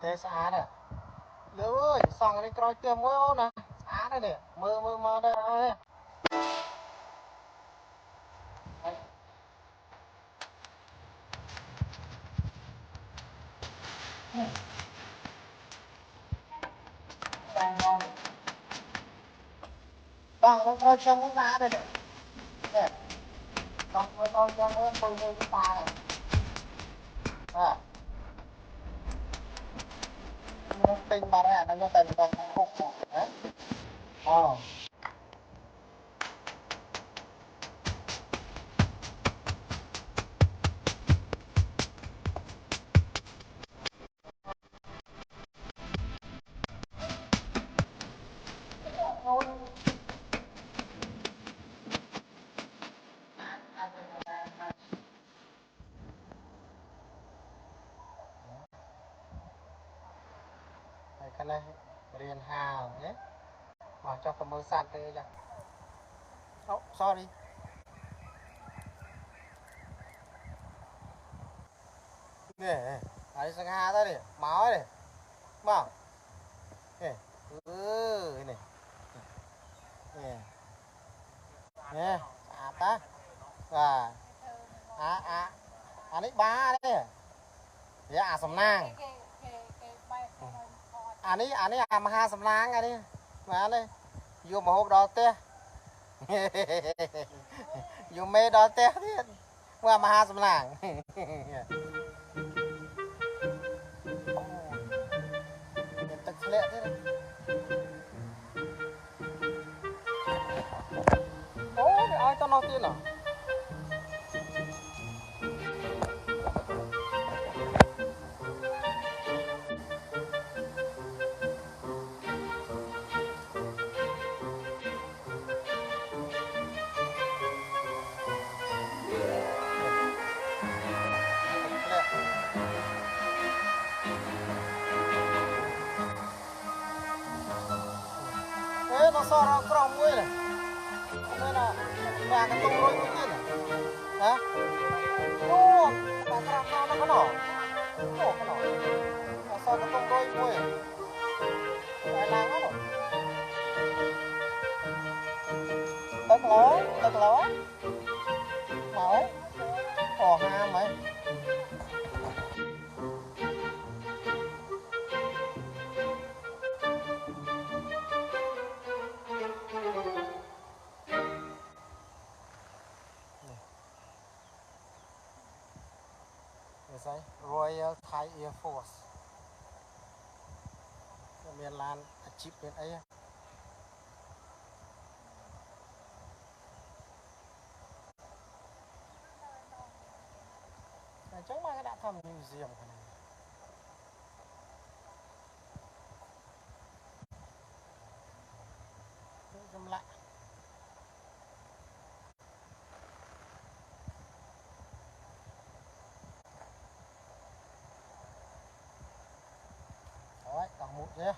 thế xa nè lỡ ơi xong cái coi tiêm mỗi ô nè xa đây nè mơ đây bằng nó coi trong cái giá đây nè xong nó coi trong cái bôi cái ta này nó tinh bà này nó tình còn khúc đấy cái này riêng hào nhé mà cho cái mơ sạch đây ra oh sorry nè ấy sang hà đây nè máu này mà nè này nè nè ta anh ấy ba đấy dạ sầm nang anh ấy mà ha sầm nang anh ấy mà đây vô mà hộp đó té vô mê đó té mà ha sầm nang tật lẹ thế này ôi ai cho nó tiền à nó so ra còng ấy này đây là và cái tông đôi cái này hả ô và còng nó có nỏ ô cái nỏ nó so cái tông đôi môi phải làm nó tức ló nào ấy ồ ham ấy Royal Thai Air Force miền Lan achievement ấy chắc mà đã thăm museum này좀 lạ đấy, đọc một nhé.